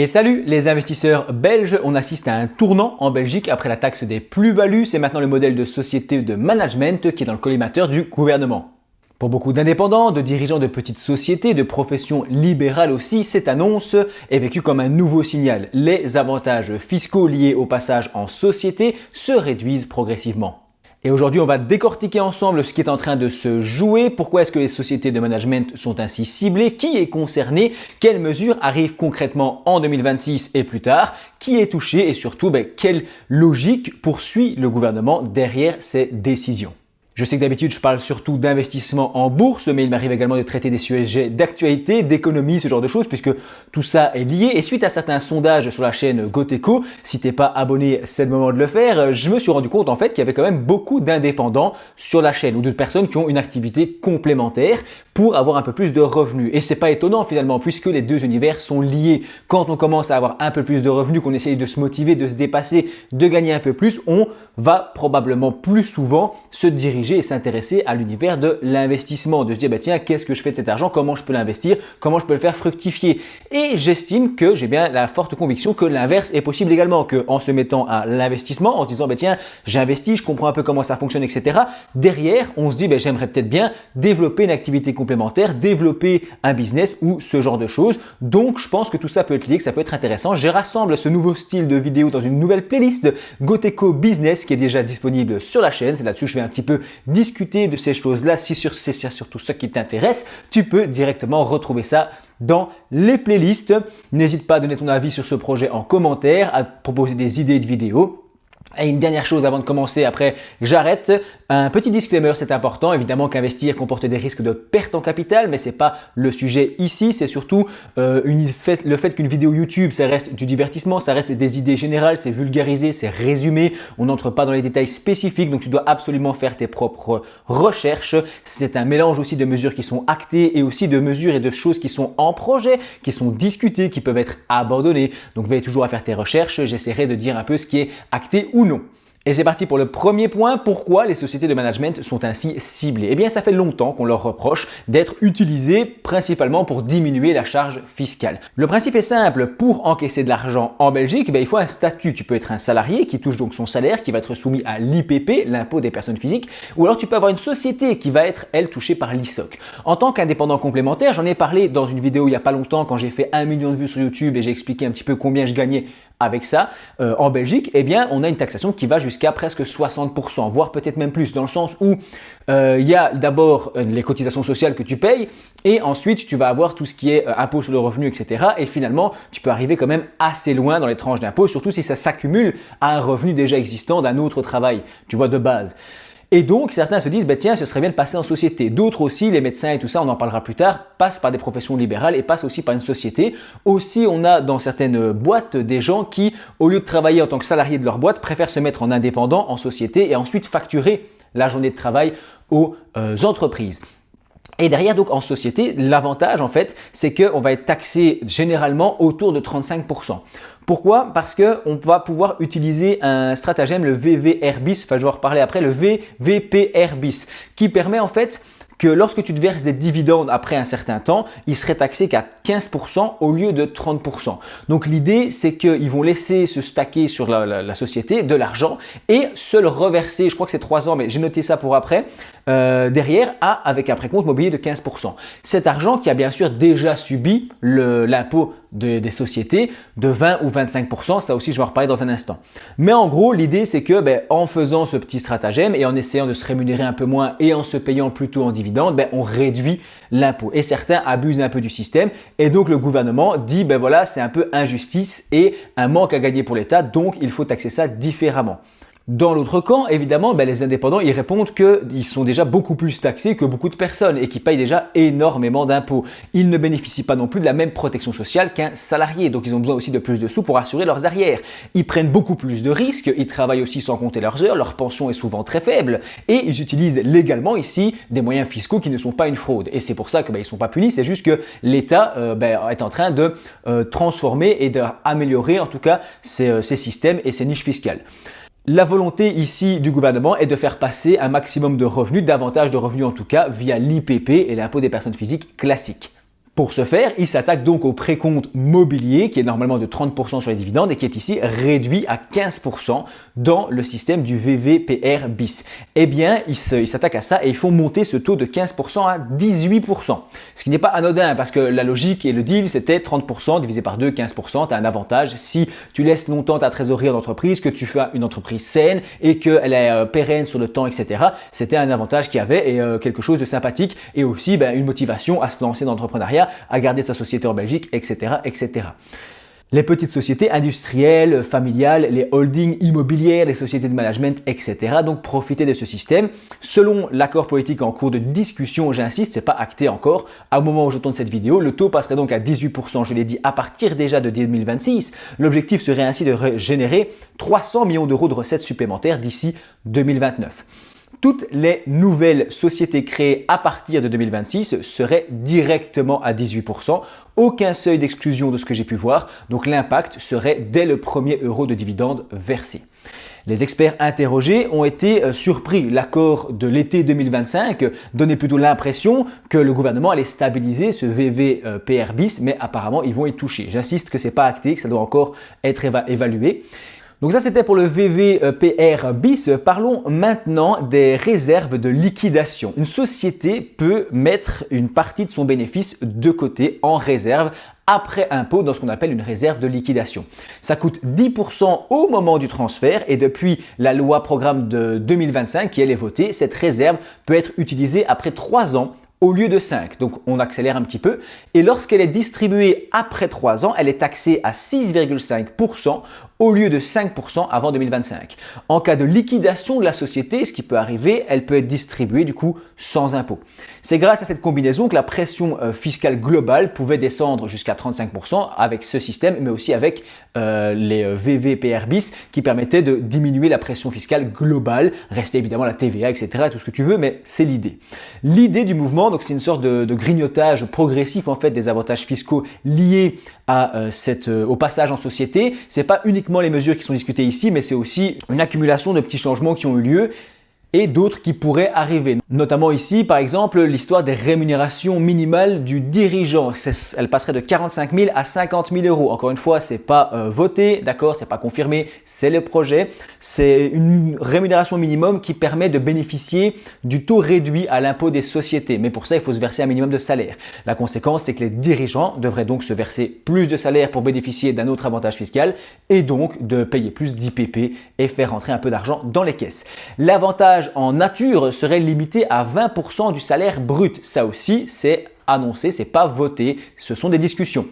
Et salut les investisseurs belges, on assiste à un tournant en Belgique après la taxe des plus-values. C'est maintenant le modèle de société de management qui est dans le collimateur du gouvernement. Pour beaucoup d'indépendants, de dirigeants de petites sociétés, de professions libérales aussi, cette annonce est vécue comme un nouveau signal. Les avantages fiscaux liés au passage en société se réduisent progressivement. Et aujourd'hui, on va décortiquer ensemble ce qui est en train de se jouer, pourquoi est-ce que les sociétés de management sont ainsi ciblées, qui est concerné, quelles mesures arrivent concrètement en 2026 et plus tard, qui est touché et surtout quelle logique poursuit le gouvernement derrière ces décisions. Je sais que d'habitude, je parle surtout d'investissement en bourse, mais il m'arrive également de traiter des sujets d'actualité, d'économie, ce genre de choses, puisque tout ça est lié. Et suite à certains sondages sur la chaîne Goteco, si t'es pas abonné, c'est le moment de le faire, je me suis rendu compte en fait qu'il y avait quand même beaucoup d'indépendants sur la chaîne ou de personnes qui ont une activité complémentaire pour avoir un peu plus de revenus. Et c'est pas étonnant finalement, puisque les deux univers sont liés. Quand on commence à avoir un peu plus de revenus, qu'on essaye de se motiver, de se dépasser, de gagner un peu plus, on va probablement plus souvent se diriger et s'intéresser à l'univers de l'investissement, de se dire tiens, qu'est-ce que je fais de cet argent, comment je peux l'investir, comment je peux le faire fructifier. Et j'estime que j'ai bien la forte conviction que l'inverse est possible également, que en se mettant à l'investissement, en se disant tiens, j'investis, je comprends un peu comment ça fonctionne, etc. Derrière, on se dit j'aimerais peut-être bien développer une activité complémentaire, développer un business ou ce genre de choses. Donc je pense que tout ça peut être lié, que ça peut être intéressant. Je rassemble ce nouveau style de vidéo dans une nouvelle playlist Goteco Business qui est déjà disponible sur la chaîne. C'est là-dessus que je vais un petit peu discuter de ces choses-là. Si c'est surtout ça qui t'intéresse, tu peux directement retrouver ça dans les playlists. N'hésite pas à donner ton avis sur ce projet en commentaire, à proposer des idées de vidéos. Et une dernière chose avant de commencer, après j'arrête, un petit disclaimer, c'est important, évidemment qu'investir comporte des risques de perte en capital, mais c'est pas le sujet ici, c'est surtout le fait qu'une vidéo YouTube, ça reste du divertissement, ça reste des idées générales, c'est vulgarisé, c'est résumé, on n'entre pas dans les détails spécifiques, donc tu dois absolument faire tes propres recherches. C'est un mélange aussi de mesures qui sont actées et aussi de mesures et de choses qui sont en projet, qui sont discutées, qui peuvent être abandonnées. Donc veille toujours à faire tes recherches, j'essaierai de dire un peu ce qui est acté ou non. Et c'est parti pour le premier point, pourquoi les sociétés de management sont ainsi ciblées? Eh bien, ça fait longtemps qu'on leur reproche d'être utilisées principalement pour diminuer la charge fiscale. Le principe est simple, pour encaisser de l'argent en Belgique, il faut un statut. Tu peux être un salarié qui touche donc son salaire, qui va être soumis à l'IPP, l'impôt des personnes physiques, ou alors tu peux avoir une société qui va être, elle, touchée par l'ISOC. En tant qu'indépendant complémentaire, j'en ai parlé dans une vidéo il n'y a pas longtemps quand j'ai fait 1 million de vues sur YouTube et j'ai expliqué un petit peu combien je gagnais avec ça, en Belgique, eh bien, on a une taxation qui va jusqu'à presque 60%, voire peut-être même plus, dans le sens où il y a d'abord les cotisations sociales que tu payes et ensuite tu vas avoir tout ce qui est impôt sur le revenu, etc. Et finalement, tu peux arriver quand même assez loin dans les tranches d'impôt, surtout si ça s'accumule à un revenu déjà existant d'un autre travail, tu vois, de base. Et donc, certains se disent, tiens, ce serait bien de passer en société. D'autres aussi, les médecins et tout ça, on en parlera plus tard, passent par des professions libérales et passent aussi par une société. Aussi, on a dans certaines boîtes des gens qui, au lieu de travailler en tant que salariés de leur boîte, préfèrent se mettre en indépendant, en société et ensuite facturer la journée de travail aux entreprises. Et derrière, donc en société, l'avantage en fait, c'est qu'on va être taxé généralement autour de 35%. Pourquoi? Parce qu'on va pouvoir utiliser un stratagème, le VVR-BIS, enfin je vais en reparler après, le VVPR-BIS, qui permet en fait que lorsque tu te verses des dividendes après un certain temps, il serait taxé qu'à 15% au lieu de 30%. Donc l'idée, c'est qu'ils vont laisser se stacker sur la société de l'argent et se le reverser, je crois que c'est 3 ans, mais j'ai noté ça pour après, derrière, avec un précompte mobilier de 15%. Cet argent qui a bien sûr déjà subi l'impôt des sociétés de 20 ou 25%, ça aussi je vais en reparler dans un instant. Mais en gros, l'idée c'est que en faisant ce petit stratagème et en essayant de se rémunérer un peu moins et en se payant plutôt en dividendes, on réduit l'impôt. Et certains abusent un peu du système et donc le gouvernement dit voilà, c'est un peu injustice et un manque à gagner pour l'État, donc il faut taxer ça différemment. Dans l'autre camp, évidemment, les indépendants, ils répondent qu'ils sont déjà beaucoup plus taxés que beaucoup de personnes et qui payent déjà énormément d'impôts. Ils ne bénéficient pas non plus de la même protection sociale qu'un salarié, donc ils ont besoin aussi de plus de sous pour assurer leurs arrières. Ils prennent beaucoup plus de risques, ils travaillent aussi sans compter leurs heures, leur pension est souvent très faible et ils utilisent légalement ici des moyens fiscaux qui ne sont pas une fraude. Et c'est pour ça qu'ils ne sont pas punis, c'est juste que l'État est en train de transformer et d'améliorer en tout cas ces systèmes et ces niches fiscales. La volonté ici du gouvernement est de faire passer un maximum de revenus, davantage de revenus en tout cas, via l'IPP et l'impôt des personnes physiques classique. Pour ce faire, il s'attaque donc au précompte mobilier qui est normalement de 30% sur les dividendes et qui est ici réduit à 15% dans le système du VVPR bis. Eh bien, ils s'attaquent à ça et ils font monter ce taux de 15% à 18%. Ce qui n'est pas anodin parce que la logique et le deal c'était 30% divisé par 2, 15%. Tu as un avantage si tu laisses longtemps ta trésorerie en entreprise, que tu fais une entreprise saine et qu'elle est pérenne sur le temps, etc. C'était un avantage qu'il y avait et quelque chose de sympathique et aussi une motivation à se lancer dans l'entrepreneuriat, à garder sa société en Belgique, etc., etc. Les petites sociétés industrielles, familiales, les holdings immobilières, les sociétés de management, etc. Donc profitez de ce système. Selon l'accord politique en cours de discussion, j'insiste, c'est pas acté encore. Au moment où je tourne cette vidéo, le taux passerait donc à 18%. Je l'ai dit à partir déjà de 2026. L'objectif serait ainsi de générer 300 millions d'euros de recettes supplémentaires d'ici 2029. Toutes les nouvelles sociétés créées à partir de 2026 seraient directement à 18%. Aucun seuil d'exclusion de ce que j'ai pu voir. Donc l'impact serait dès le premier euro de dividende versé. Les experts interrogés ont été surpris. L'accord de l'été 2025 donnait plutôt l'impression que le gouvernement allait stabiliser ce VVPR bis, mais apparemment ils vont y toucher. J'insiste que ce n'est pas acté, que ça doit encore être évalué. Donc ça c'était pour le VVPR bis. Parlons maintenant des réserves de liquidation. Une société peut mettre une partie de son bénéfice de côté en réserve après impôt dans ce qu'on appelle une réserve de liquidation. Ça coûte 10% au moment du transfert et depuis la loi programme de 2025 qui elle est votée, cette réserve peut être utilisée après 3 ans au lieu de 5. Donc on accélère un petit peu et lorsqu'elle est distribuée après 3 ans, elle est taxée à 6,5% au lieu de 5% avant 2025. En cas de liquidation de la société, ce qui peut arriver, elle peut être distribuée du coup sans impôt. C'est grâce à cette combinaison que la pression fiscale globale pouvait descendre jusqu'à 35% avec ce système, mais aussi avec les VVPR bis qui permettaient de diminuer la pression fiscale globale, rester évidemment la TVA, etc., tout ce que tu veux, mais c'est l'idée. L'idée du mouvement, donc c'est une sorte de grignotage progressif en fait des avantages fiscaux liés à au passage en société. C'est pas uniquement les mesures qui sont discutées ici, mais c'est aussi une accumulation de petits changements qui ont eu lieu et d'autres qui pourraient arriver. Notamment ici, par exemple, l'histoire des rémunérations minimales du dirigeant. Elle passerait de 45 000 à 50 000 euros. Encore une fois, c'est pas voté, d'accord, c'est pas confirmé, c'est le projet. C'est une rémunération minimum qui permet de bénéficier du taux réduit à l'impôt des sociétés. Mais pour ça, il faut se verser un minimum de salaire. La conséquence, c'est que les dirigeants devraient donc se verser plus de salaire pour bénéficier d'un autre avantage fiscal et donc de payer plus d'IPP et faire rentrer un peu d'argent dans les caisses. L'avantage en nature serait limité à 20% du salaire brut. Ça aussi, c'est annoncé, c'est pas voté, ce sont des discussions.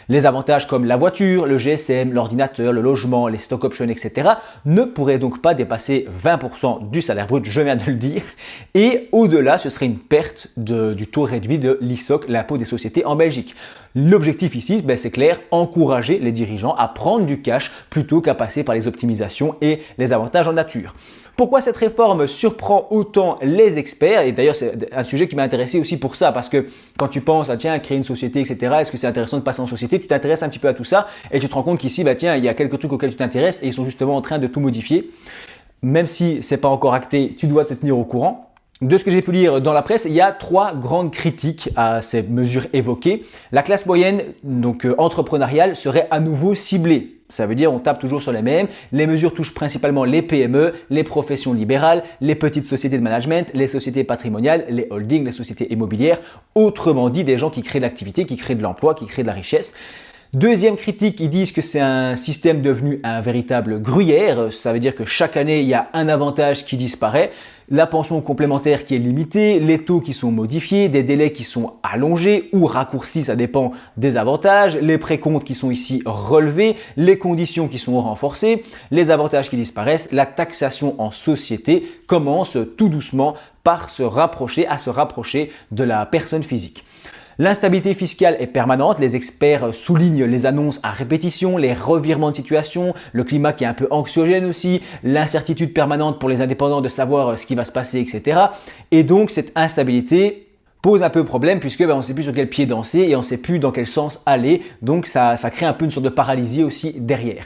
Les avantages comme la voiture, le GSM, l'ordinateur, le logement, les stock options, etc. ne pourraient donc pas dépasser 20% du salaire brut, je viens de le dire. Et au-delà, ce serait une perte du taux réduit de l'ISOC, l'impôt des sociétés en Belgique. L'objectif ici, c'est clair, encourager les dirigeants à prendre du cash plutôt qu'à passer par les optimisations et les avantages en nature. Pourquoi cette réforme surprend autant les experts? Et d'ailleurs, c'est un sujet qui m'a intéressé aussi pour ça, parce que quand tu penses à créer une société, etc., est-ce que c'est intéressant de passer en société? Tu t'intéresses un petit peu à tout ça et tu te rends compte qu'ici, il y a quelques trucs auxquels tu t'intéresses et ils sont justement en train de tout modifier. Même si c'est pas encore acté, tu dois te tenir au courant. De ce que j'ai pu lire dans la presse, il y a 3 grandes critiques à ces mesures évoquées. La classe moyenne, donc entrepreneuriale, serait à nouveau ciblée. Ça veut dire on tape toujours sur les mêmes. Les mesures touchent principalement les PME, les professions libérales, les petites sociétés de management, les sociétés patrimoniales, les holdings, les sociétés immobilières. Autrement dit, des gens qui créent de l'activité, qui créent de l'emploi, qui créent de la richesse. Deuxième critique, ils disent que c'est un système devenu un véritable gruyère. Ça veut dire que chaque année, il y a un avantage qui disparaît. La pension complémentaire qui est limitée, les taux qui sont modifiés, des délais qui sont allongés ou raccourcis, ça dépend des avantages, les précomptes qui sont ici relevés, les conditions qui sont renforcées, les avantages qui disparaissent, la taxation en société commence tout doucement par se rapprocher de la personne physique. L'instabilité fiscale est permanente, les experts soulignent les annonces à répétition, les revirements de situation, le climat qui est un peu anxiogène aussi, l'incertitude permanente pour les indépendants de savoir ce qui va se passer, etc. Et donc cette instabilité pose un peu problème puisque on ne sait plus sur quel pied danser et on ne sait plus dans quel sens aller, donc ça crée un peu une sorte de paralysie aussi derrière.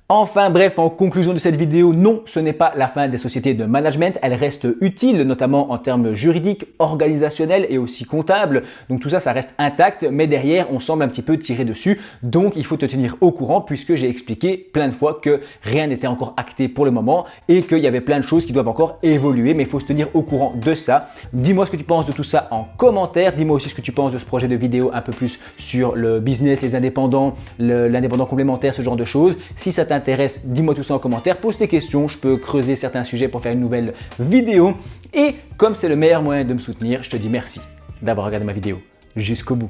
Enfin bref, en conclusion de cette vidéo, non, ce n'est pas la fin des sociétés de management, elles restent utiles, notamment en termes juridiques, organisationnels et aussi comptables. Donc tout ça, ça reste intact, mais derrière, on semble un petit peu tirer dessus. Donc il faut te tenir au courant puisque j'ai expliqué plein de fois que rien n'était encore acté pour le moment et qu'il y avait plein de choses qui doivent encore évoluer, mais il faut se tenir au courant de ça. Dis-moi ce que tu penses de tout ça en commentaire, dis-moi aussi ce que tu penses de ce projet de vidéo un peu plus sur le business, les indépendants, l'indépendant complémentaire, ce genre de choses. Si ça t'intéresse, dis-moi tout ça en commentaire, pose tes questions, je peux creuser certains sujets pour faire une nouvelle vidéo. Et comme c'est le meilleur moyen de me soutenir, je te dis merci d'avoir regardé ma vidéo jusqu'au bout.